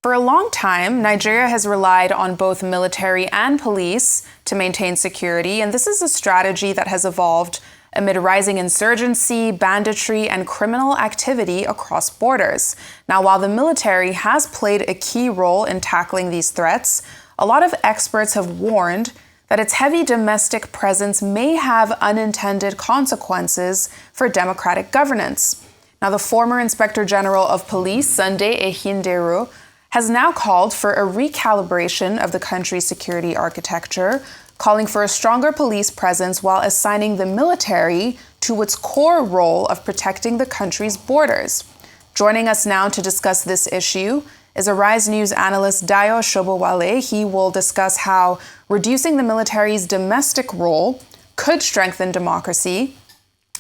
For a long time, Nigeria has relied on both military and police to maintain security, and this is a strategy that has evolved amid rising insurgency, banditry, and criminal activity across borders. Now, while the military has played a key role in tackling these threats, a lot of experts have warned that its heavy domestic presence may have unintended consequences for democratic governance. Now, the former Inspector General of Police, Sunday Ehinderu, has now called for a recalibration of the country's security architecture, calling for a stronger police presence while assigning the military to its core role of protecting the country's borders. Joining us now to discuss this issue is Arise News analyst Dayo Sobowale. He will discuss how reducing the military's domestic role could strengthen democracy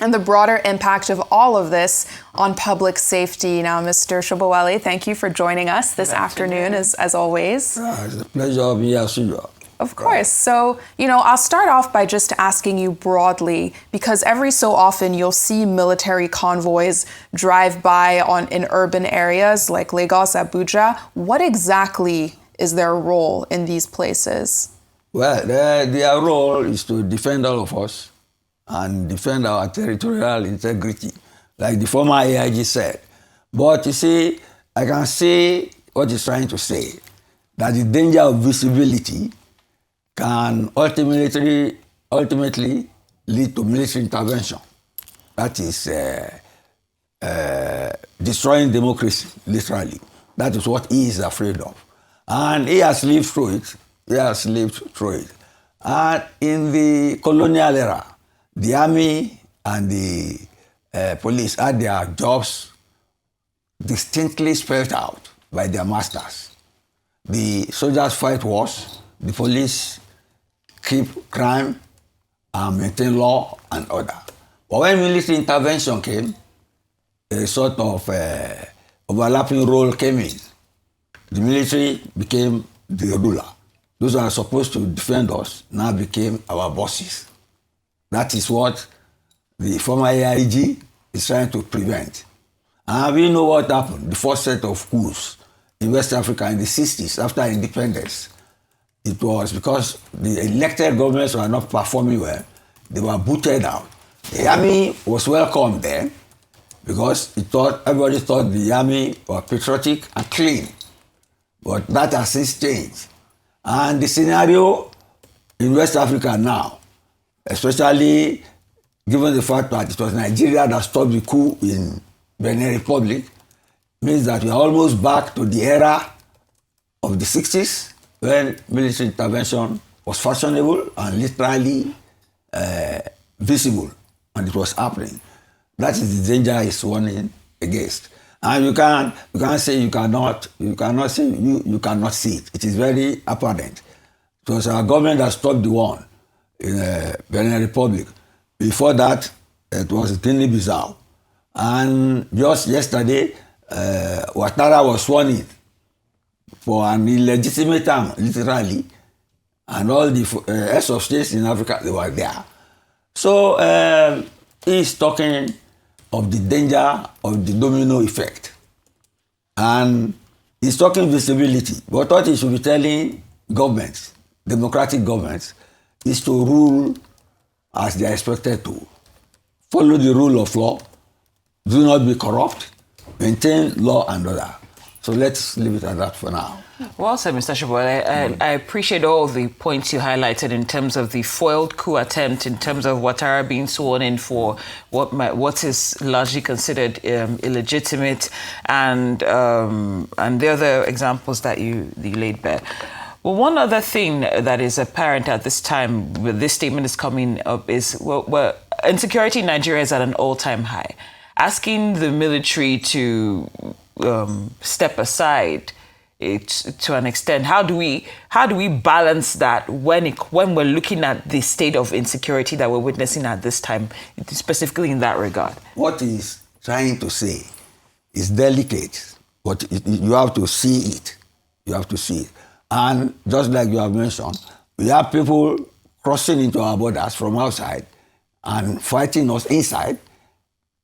and the broader impact of all of this on public safety. Now, Mr. Sobowale, thank you for joining us this afternoon, as always. It's a pleasure being here as usual. Of course. So, I'll start off by just asking you broadly, because every so often you'll see military convoys drive by in urban areas like Lagos, Abuja. What exactly is their role in these places? Well, their role is to defend all of us and defend our territorial integrity, like the former AIG said. But you see, I can see what he's trying to say, that the danger of visibility can ultimately lead to military intervention. That is destroying democracy, literally. That is what he is afraid of. And he has lived through it. And in the colonial era, the army and the police had their jobs distinctly spelled out by their masters. The soldiers fight wars, the police keep crime and maintain law and order. But when military intervention came, a sort of overlapping role came in. The military became the ruler. Those who are supposed to defend us now became our bosses. That is what the former AIG is trying to prevent. And we know what happened, the first set of coups in West Africa in the 60s after independence. It was because the elected governments were not performing well. They were booted out. The army was welcome then because everybody thought the army was patriotic and clean. But that has since changed. And the scenario in West Africa now, especially given the fact that it was Nigeria that stopped the coup in Benin Republic, means that we are almost back to the era of the 60s when military intervention was fashionable and literally visible, and it was happening. That is the danger he's warning against. And you can't say you cannot see it. It is very apparent. It was our government that stopped the one in Benin Republic. Before that, it was Guinea-Bissau. And just yesterday, Ouattara was sworn in for an illegitimate term, literally, and all the heads of states in Africa, they were there. So he's talking of the danger of the domino effect. And he's talking visibility. But what he should be telling governments, democratic governments, is to rule as they are expected to. Follow the rule of law, do not be corrupt, maintain law and order. So let's leave it at that for now. Well said, Mr. Sobowale. I appreciate all the points you highlighted in terms of the foiled coup attempt, in terms of Ouattara being sworn in for what is largely considered illegitimate, and the other examples that you laid bare. Well, one other thing that is apparent at this time, when this statement is coming up, is insecurity in Nigeria is at an all-time high. Asking the military to step aside to an extent, how do we balance that when we're looking at the state of insecurity that we're witnessing at this time, specifically in that regard? What he's trying to say is delicate, but you have to see it. You have to see it. And just like you have mentioned, we have people crossing into our borders from outside and fighting us inside.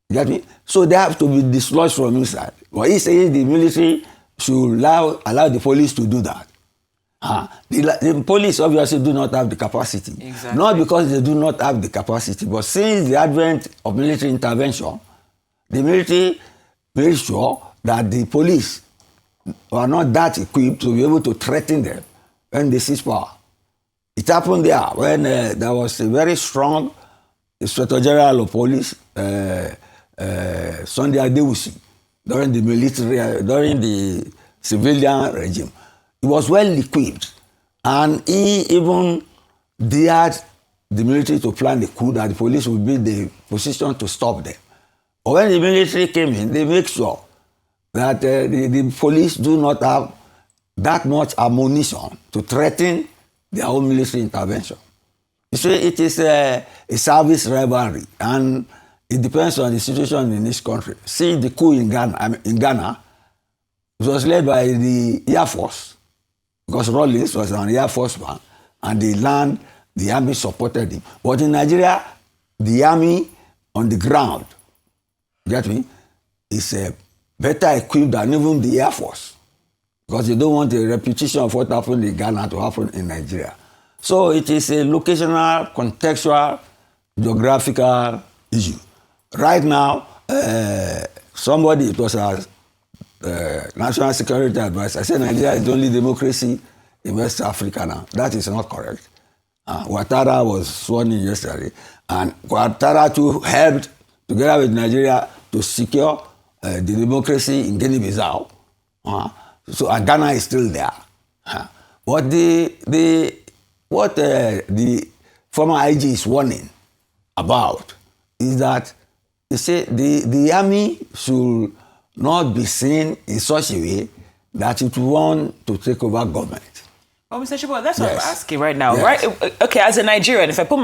You get me? So they have to be dislodged from inside. But he says the military should allow the police to do that. The police obviously do not have the capacity. Exactly. Not because they do not have the capacity, but since the advent of military intervention, the military made sure that the police were not that equipped to be able to threaten them when they seize power. It happened there when there was a very strong Inspector General of Police, Sunday Adewusi, during the civilian regime. He was well equipped, and he even dared the military to plan the coup that the police would be in the position to stop them. But when the military came in, they make sure that the police do not have that much ammunition to threaten their own military intervention. You see, it is a service rivalry, and it depends on the situation in each country. See the coup in Ghana, it was led by the Air Force, because Rawlings was an Air Force man, and the army supported him. But in Nigeria, the army on the ground, you get me, is better equipped than even the Air Force, because they don't want a repetition of what happened in Ghana to happen in Nigeria. So it is a locational, contextual, geographical issue. Right now, it was a national security advisor said Nigeria is the only democracy in West Africa now. That is not correct. Ouattara was sworn in yesterday, and Ouattara too helped, together with Nigeria, to secure the democracy in Guinea-Bissau. And Ghana is still there. What the former IG is warning about is that they say the army should not be seen in such a way that it will want to take over government. Well, Mr. Sobowale, that's what Yes. I'm asking right now, Yes. right? Okay, as a Nigerian, if I put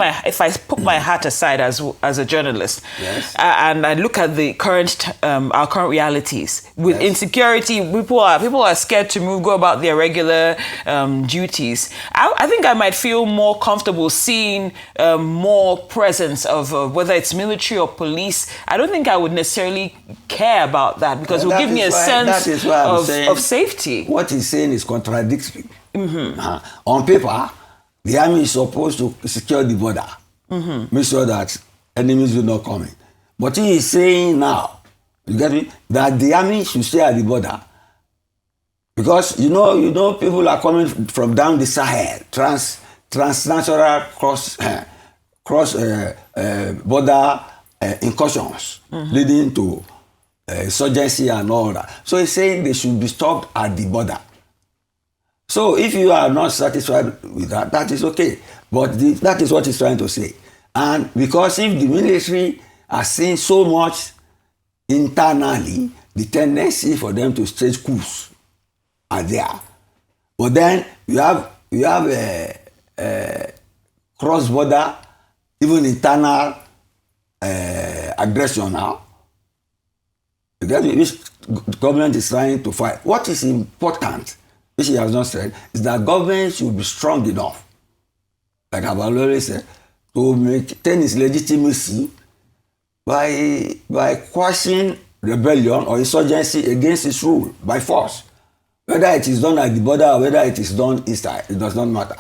my hat aside as a journalist, Yes. And I look at the our current realities with Yes. insecurity, people are scared to go about their regular duties. I think I might feel more comfortable seeing more presence of whether it's military or police. I don't think I would necessarily care about that, because it will give me a sense of safety. What he's saying is contradictory. On paper, the army is supposed to secure the border, make sure that enemies do not come in. But he is saying now, you get me, that the army should stay at the border, because you know people are coming from down the Sahel, transnational cross border incursions leading to insurgency and all that. So he's saying they should be stopped at the border. So if you are not satisfied with that, that is okay. But that is what he's trying to say. And because if the military are seeing so much internally, the tendency for them to stage coups are there. But then you have a cross-border, even internal aggression now. Which the government is trying to fight. What is important, which he has not said, is that government should be strong enough, like I've always said, to maintain its legitimacy by quashing rebellion or insurgency against its rule by force. Whether it is done at the border or whether it is done inside, it does not matter,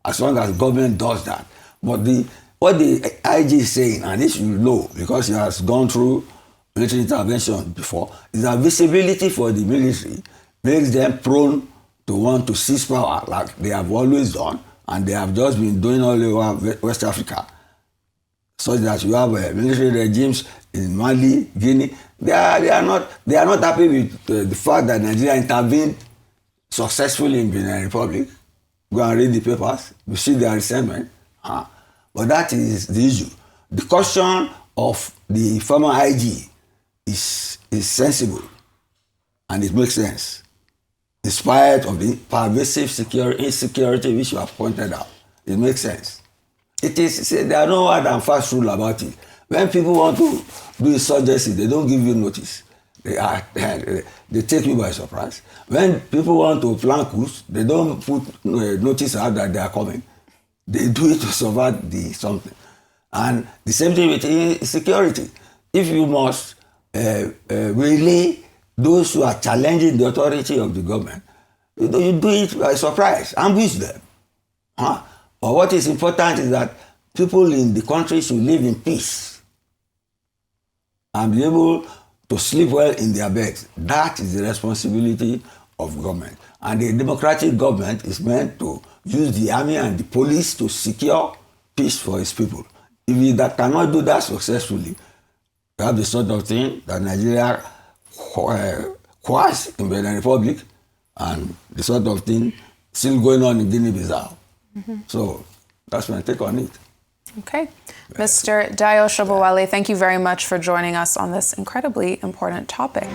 as long as government does that. But what the IG is saying, and this you know because he has gone through military intervention before, is that visibility for the military makes them prone to want to seize power like they have always done, and they have just been doing all over West Africa. So that you have military regimes in Mali, Guinea. They are not happy with the fact that Nigeria intervened successfully in Benin Republic. Go and read the papers. You see their resentment. But that is the issue. The caution of the former IG is sensible, and it makes sense, in spite of the pervasive insecurity which you have pointed out. It makes sense. There are no hard and fast rule about it. When people want to do insurgency, they don't give you notice. They take you by surprise. When people want to plan coups, they don't put notice out that they are coming. They do it to survive something. And the same thing with security. If you must relay those who are challenging the authority of the government, you do it by surprise, ambush them. Huh? But what is important is that people in the country should live in peace and be able to sleep well in their beds. That is the responsibility of government. And a democratic government is meant to use the army and the police to secure peace for its people. If you cannot do that successfully, you have the sort of thing that Nigeria was in Benin Republic and the sort of thing still going on in Guinea-Bissau. So that's my take on it. Okay. Mr. Dayo Sobowale, thank you very much for joining us on this incredibly important topic.